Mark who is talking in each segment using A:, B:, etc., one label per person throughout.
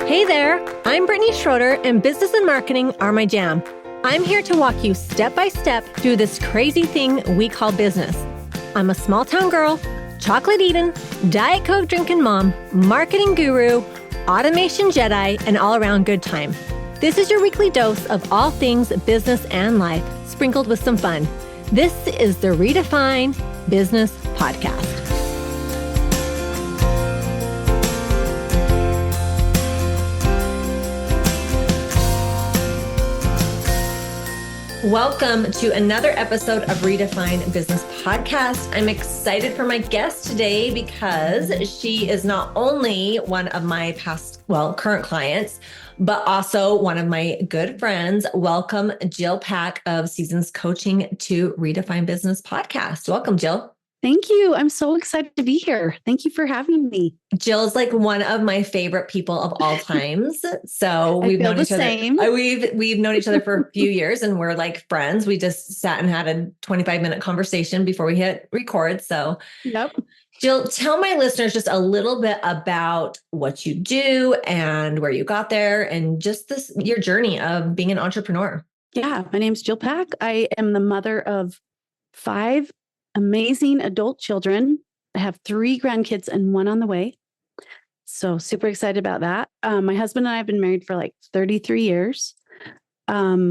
A: Hey there, I'm Brittany Schroeder, and business and marketing are my jam. I'm here to walk you step by step through this crazy thing we call business. I'm a small town girl, chocolate eating, Diet Coke drinking mom, marketing guru, automation Jedi, and all around good time. This is your weekly dose of all things business and life, sprinkled with some fun. This is the Redefine Business Podcast. Welcome to another episode of Redefine Business Podcast. I'm excited for my guest today because she is not only one of my current clients, but also one of my good friends. Welcome, Jill Pack of Seasons Coaching to Redefine Business Podcast. Welcome, Jill.
B: Thank you. I'm so excited to be here. Thank you for having me.
A: Jill's like one of my favorite people of all times. So we've known each other. We've known each other for a few years and we're like friends. We just sat and had a 25-minute conversation before we hit record. So
B: yep.
A: Jill, tell my listeners just a little bit about what you do and where you got there and just your journey of being an entrepreneur.
B: Yeah. My name's Jill Pack. I am the mother of 5 amazing adult children. I have 3 grandkids and 1 on the way. So super excited about that. My husband and I have been married for like 33 years. I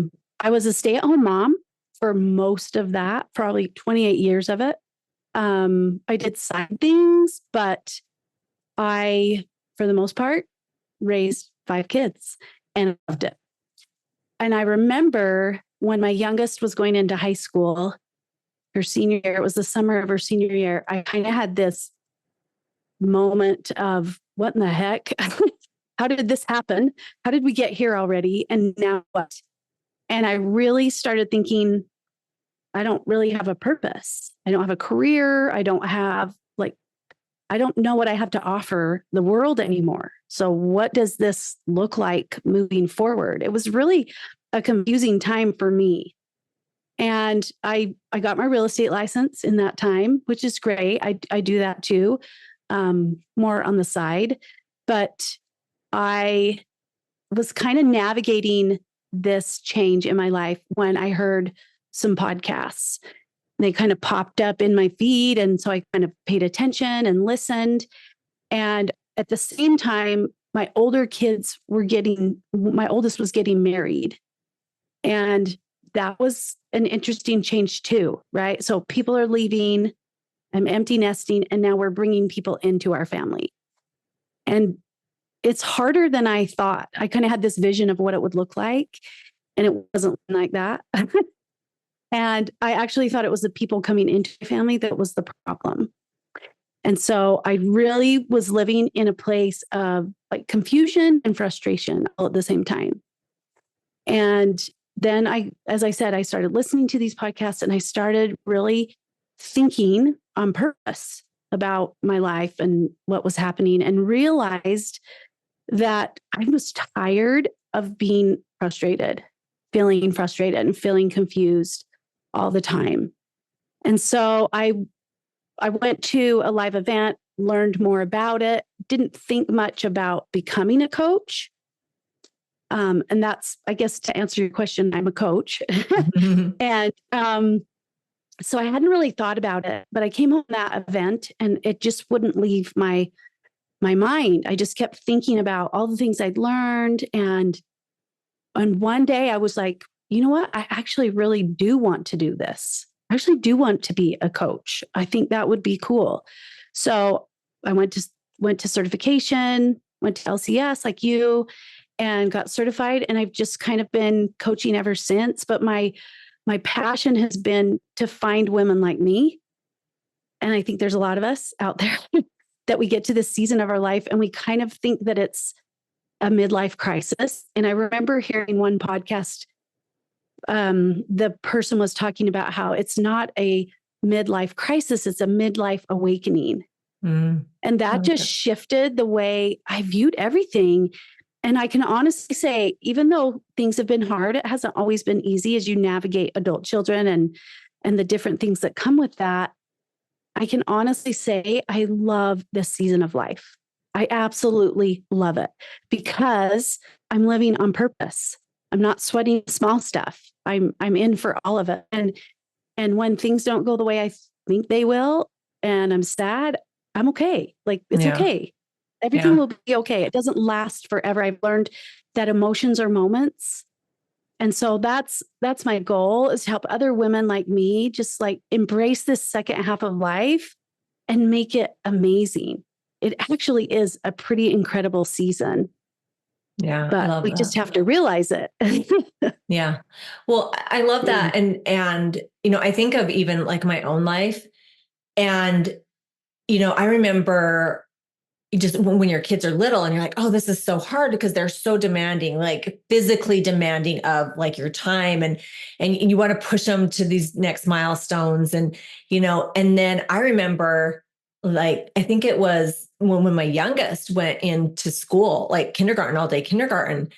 B: was a stay-at-home mom for most of that, probably 28 years of it. I did side things, but I, for the most part, raised 5 kids and loved it. And I remember when my youngest was going into high school, her senior year, it was the summer of her senior year, I kind of had this moment of what in the heck? How did this happen? How did we get here already? And now what? And I really started thinking, I don't really have a purpose. I don't have a career. I don't know what I have to offer the world anymore. So what does this look like moving forward? It was really a confusing time for me. And I got my real estate license in that time, which is great. I do that too, more on the side. But I was kind of navigating this change in my life when I heard some podcasts. They kind of popped up in my feed. And so I kind of paid attention and listened. And at the same time, my oldest was getting married. And that was an interesting change too, right? So people are leaving, I'm empty nesting, and now we're bringing people into our family. And it's harder than I thought. I kind of had this vision of what it would look like, and it wasn't like that. And I actually thought it was the people coming into the family that was the problem. And so I really was living in a place of like confusion and frustration all at the same time. And then as I said, I started listening to these podcasts and I started really thinking on purpose about my life and what was happening, and realized that I was tired of being frustrated and feeling confused all the time. And so I went to a live event, learned more about it, didn't think much about becoming a coach. And that's, I guess, to answer your question, I'm a coach. And so I hadn't really thought about it, but I came home from that event and it just wouldn't leave my mind. I just kept thinking about all the things I'd learned. And one day I was like, you know what? I actually really do want to do this. I actually do want to be a coach. I think that would be cool. So I went to certification, went to LCS like you, and got certified. And I've just kind of been coaching ever since. But my passion has been to find women like me. And I think there's a lot of us out there that we get to this season of our life and we kind of think that it's a midlife crisis. And I remember hearing one podcast, the person was talking about how it's not a midlife crisis, it's a midlife awakening. And that just shifted the way I viewed everything. And I can honestly say, even though things have been hard, it hasn't always been easy as you navigate adult children and the different things that come with that. I can honestly say I love this season of life. I absolutely love it because I'm living on purpose. I'm not sweating small stuff. I'm in for all of it. And when things don't go the way I think they will, and I'm sad, I'm okay. Like it's
A: Yeah.
B: okay. Everything will be okay. It doesn't last forever. I've learned that emotions are moments. And so that's my goal, is to help other women like me just like embrace this second half of life and make it amazing. It actually is a pretty incredible season.
A: Yeah. I
B: But
A: love
B: we
A: that.
B: just have to realize it.
A: Yeah. Well, I love that. And, I think of even like my own life, and, I remember just when your kids are little and you're like, oh, this is so hard because they're so demanding, like physically demanding of like your time, and you want to push them to these next milestones. And then I remember, like, I think it was when my youngest went into school, like kindergarten, all day kindergarten.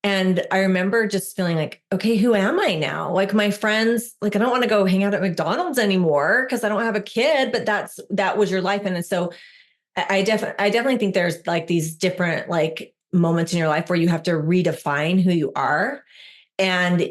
A: And I remember just feeling like, okay, who am I now? Like my friends, like I don't want to go hang out at McDonald's anymore because I don't have a kid, but that was your life. And so I definitely think there's like these different like moments in your life where you have to redefine who you are, and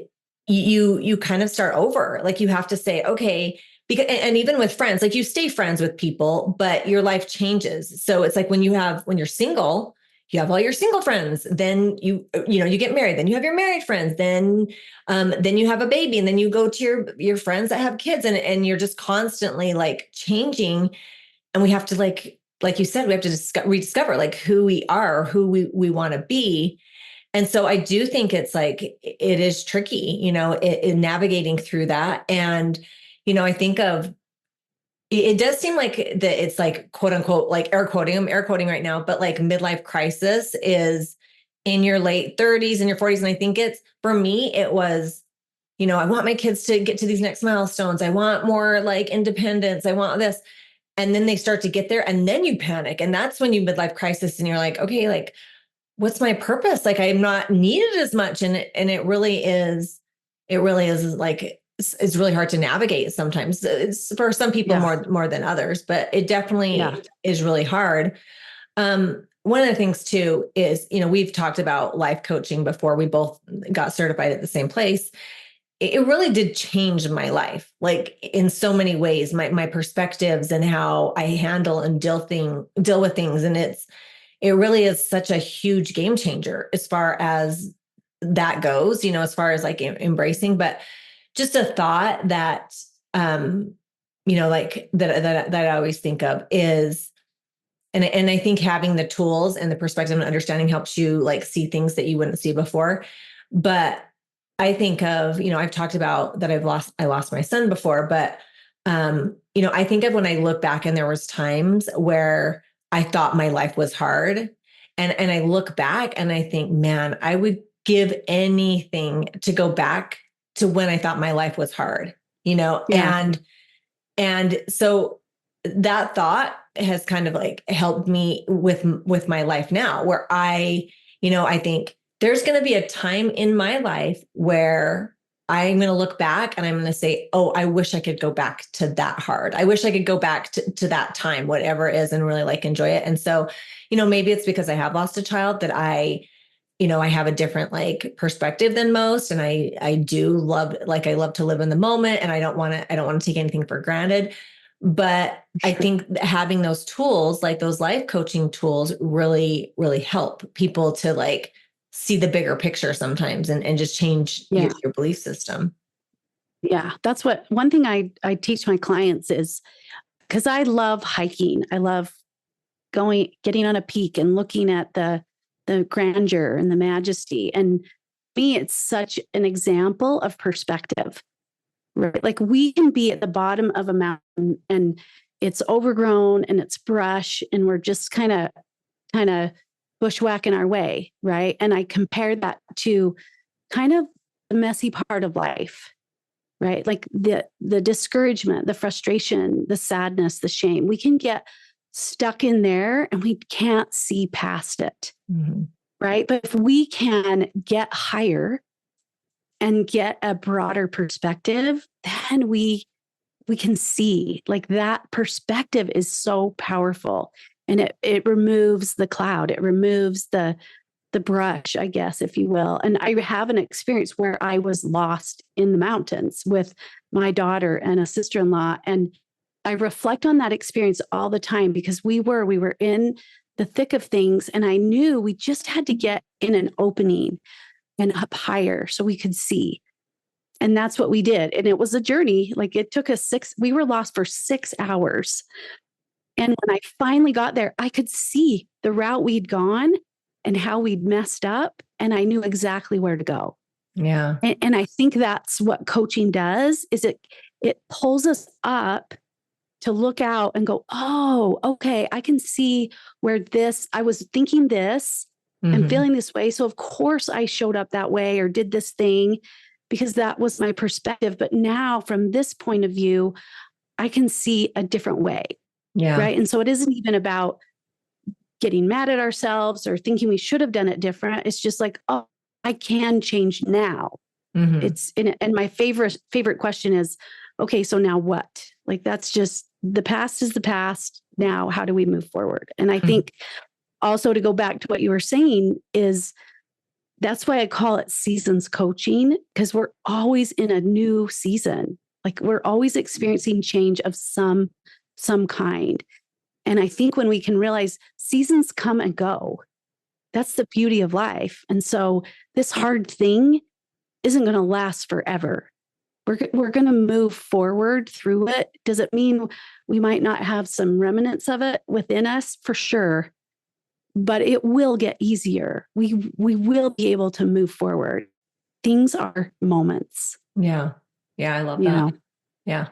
A: you kind of start over. Like you have to say, okay, because, and even with friends, like you stay friends with people, but your life changes. So it's like when you're single, you have all your single friends, then you get married, then you have your married friends, then you have a baby, and then you go to your friends that have kids, and you're just constantly like changing. And we have to like you said, we have to rediscover like who we are, who we want to be. And so I do think it's like, it is tricky, in navigating through that. And, I think of, it does seem like that it's like, quote unquote, like I'm air quoting right now, but like midlife crisis is in your late 30s and your 40s. And I think for me, it was, I want my kids to get to these next milestones. I want more like independence. I want this. And then they start to get there, and then you panic. And that's when you midlife crisis, and you're like, okay, like, what's my purpose? Like, I'm not needed as much. And it really is like, it's really hard to navigate sometimes. It's for some people more than others, but it definitely is really hard. One of the things too is, we've talked about life coaching before. We both got certified at the same place. It really did change my life, like in so many ways, my perspectives and how I handle and deal with things. And it really is such a huge game changer as far as that goes, as far as like embracing. But just a thought that, like that I always think of is, and I think having the tools and the perspective and understanding helps you like see things that you wouldn't see before. But I think of, I've talked about that I lost my son before, but, I think of when I look back and there was times where I thought my life was hard, and I look back and I think, man, I would give anything to go back to when I thought my life was hard, and so that thought has kind of like helped me with my life now, where I think there's going to be a time in my life where I'm going to look back and I'm going to say, oh, I wish I could go back to that hard. I wish I could go back to that time, whatever it is, and really like enjoy it. And so, maybe it's because I have lost a child that I have a different like perspective than most. And I do love, like, I love to live in the moment, and I don't want to take anything for granted. But I think having those tools, like those life coaching tools, really, really help people to like see the bigger picture sometimes, and just change your belief system.
B: Yeah. That's one thing I teach my clients is, because I love hiking. I love getting on a peak and looking at the grandeur and the majesty. And me, it's such an example of perspective, right? Like we can be at the bottom of a mountain and it's overgrown and it's brush, and we're just kind of bushwhacking our way, right? And I compare that to kind of the messy part of life, right? Like the discouragement, the frustration, the sadness, the shame. We can get stuck in there and we can't see past it, right? But if we can get higher and get a broader perspective, then we can see, like, that perspective is so powerful. and it removes the cloud. It removes the brush, I guess, if you will. And I have an experience where I was lost in the mountains with my daughter and a sister-in-law. And I reflect on that experience all the time because we were in the thick of things. And I knew we just had to get in an opening and up higher so we could see. And that's what we did. And it was a journey. Like it took us we were lost for 6 hours. And when I finally got there, I could see the route we'd gone and how we'd messed up. And I knew exactly where to go.
A: Yeah.
B: And I think that's what coaching does, is it pulls us up to look out and go, oh, okay, I can see where I was thinking this and feeling this way. So of course I showed up that way or did this thing because that was my perspective. But now from this point of view, I can see a different way.
A: Yeah.
B: Right. And so it isn't even about getting mad at ourselves or thinking we should have done it different. It's just like, oh, I can change now. And my favorite question is, okay, so now what? Like, that's just, the past is the past. Now, how do we move forward? And I think also, to go back to what you were saying, is that's why I call it seasons coaching, because we're always in a new season. Like we're always experiencing change of some kind. And I think when we can realize seasons come and go, that's the beauty of life. And so this hard thing isn't going to last forever. We're going to move forward through it. Does it mean we might not have some remnants of it within us? For sure. But it will get easier. We will be able to move forward. Things are moments.
A: Yeah. Yeah. I love that.
B: You know?
A: Yeah.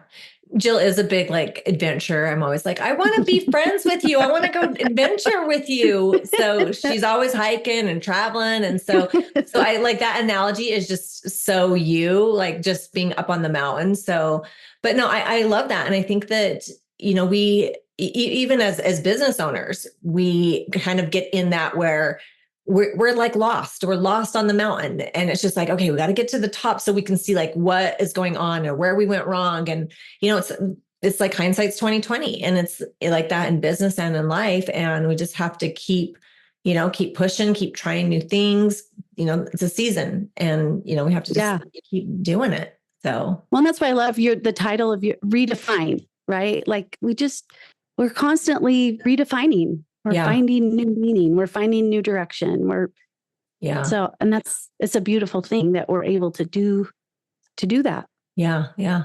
A: Jill is a big adventure. I'm always like, I want to be friends with you. I want to go adventure with you. So she's always hiking and traveling. And so I like that analogy is just so you, like just being up on the mountain. So, but no, I love that. And I think that, we, even as business owners, we kind of get in that where we're like lost. We're lost on the mountain. And it's just like, okay, we got to get to the top so we can see like what is going on or where we went wrong. And, it's like hindsight's 2020, and it's like that in business and in life. And we just have to keep pushing, keep trying new things. It's a season, and, we have to just keep doing it. So,
B: well, and that's why I love the title of your Redefine, right? Like we're constantly redefining. We're finding new meaning. We're finding new direction. So, and it's a beautiful thing that we're able to do that.
A: Yeah. Yeah.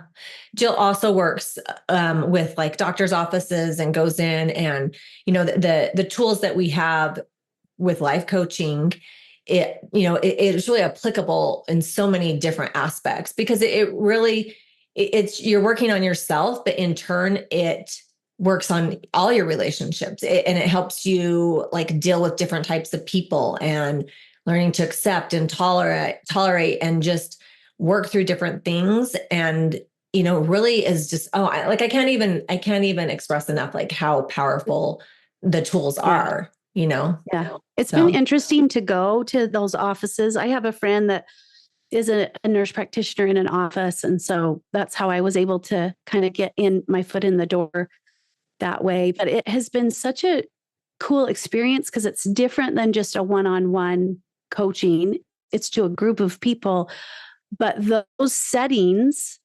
A: Jill also works with like doctors' offices and goes in and, the tools that we have with life coaching, it is really applicable in so many different aspects, because it's you're working on yourself, but in turn it works on all your relationships, and it helps you like deal with different types of people and learning to accept and tolerate and just work through different things. And, really is just, I can't even express enough, like how powerful the tools are,
B: Yeah. It's been interesting to go to those offices. I have a friend that is a nurse practitioner in an office. And so that's how I was able to kind of get my foot in the door that way. But it has been such a cool experience because it's different than just a one-on-one coaching. It's to a group of people, but those settings,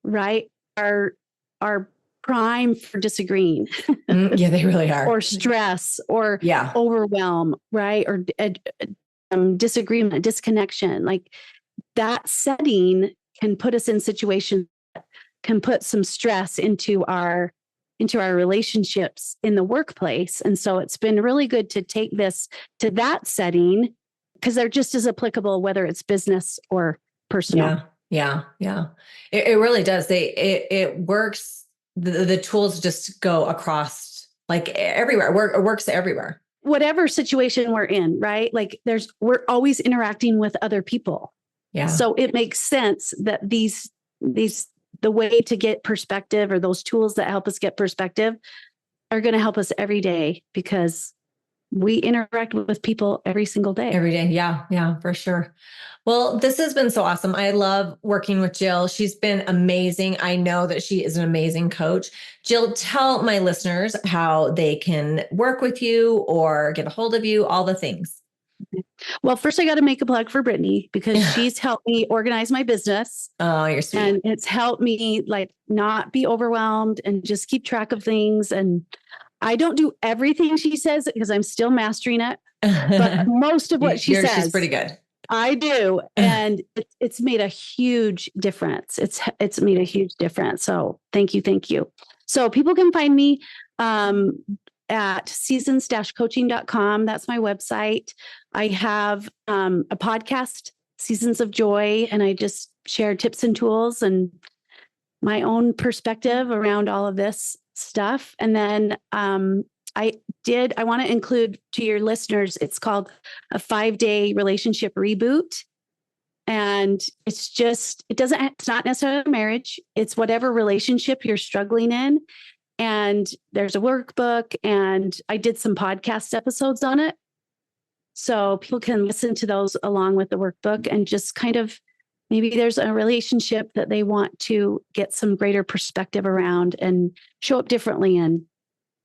B: right, are prime for disagreeing.
A: Yeah, they really are.
B: Or stress or overwhelm, right? Or disagreement, disconnection. Like that setting can put us in situations that can put some stress into our relationships in the workplace. And so it's been really good to take this to that setting, because they're just as applicable, whether it's business or personal.
A: Yeah. It really does. It works. The tools just go across like everywhere. It works everywhere.
B: Whatever situation we're in, right? Like we're always interacting with other people.
A: Yeah.
B: So it makes sense that the way to get perspective, or those tools that help us get perspective, are going to help us every day, because we interact with people every single day.
A: Every day. Yeah. Yeah, for sure. Well, this has been so awesome. I love working with Jill. She's been amazing. I know that she is an amazing coach. Jill, tell my listeners how they can work with you or get a hold of you, all the things.
B: Well, first I got to make a plug for Brittany because she's helped me organize my business.
A: Oh, you're sweet.
B: And it's helped me like not be overwhelmed and just keep track of things. And I don't do everything she says because I'm still mastering it. But most of what she says,
A: she's pretty good.
B: I do. And it's made a huge difference. It's made a huge difference. So thank you. Thank you. So people can find me at seasons-coaching.com. That's my website. I have a podcast, Seasons of Joy, and I just share tips and tools and my own perspective around all of this stuff. And then I want to include to your listeners, it's called a 5-day relationship reboot. And it's not necessarily a marriage. It's whatever relationship you're struggling in. And there's a workbook, and I did some podcast episodes on it. So people can listen to those along with the workbook and just kind of, maybe there's a relationship that they want to get some greater perspective around and show up differently in.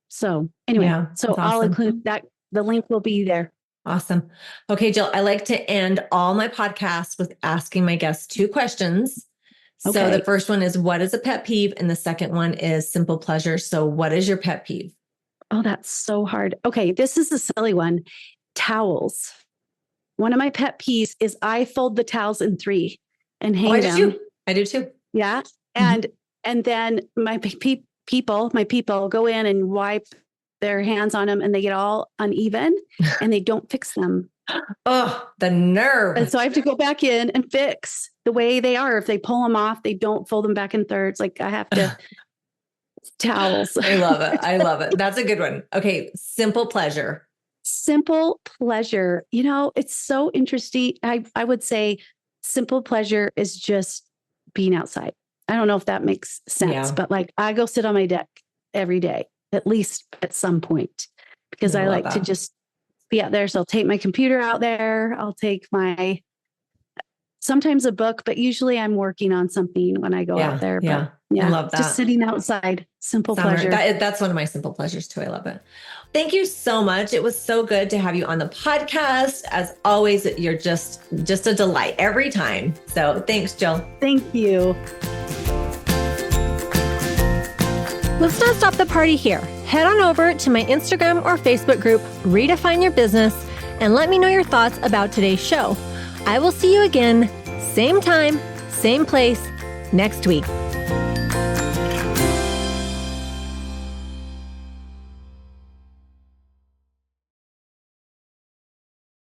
B: So anyway, I'll
A: awesome.
B: include that. The link will be there.
A: Awesome. Okay, Jill, I like to end all my podcasts with asking my guests 2 questions. So the first one is, what is a pet peeve? And the second one is simple pleasure. So what is your pet peeve?
B: Oh, that's so hard. Okay, this is a silly one. Towels. One of my pet peeves is I fold the towels in 3 and hang them.
A: I do too.
B: Yeah. And then my people go in and wipe their hands on them and they get all uneven and they don't fix them.
A: Oh, the nerve.
B: And so I have to go back in and fix the way they are. If they pull them off, they don't fold them back in thirds. Like I have to towels.
A: I love it. I love it. That's a good one. Okay. Simple pleasure.
B: Simple pleasure. You know, it's so interesting. I would say simple pleasure is just being outside. I don't know if that makes sense, but like I go sit on my deck every day, at least at some point, because I like to just be out there. So I'll take my computer out there. I'll take sometimes a book, but usually I'm working on something when I go out there. But I love that. Just sitting outside, simple pleasure.
A: That's one of my simple pleasures too. I love it. Thank you so much. It was so good to have you on the podcast. As always, you're just a delight every time. So thanks, Jill.
B: Thank you.
A: Let's not stop the party here. Head on over to my Instagram or Facebook group, Redefine Your Business, and let me know your thoughts about today's show. I will see you again, same time, same place, next week.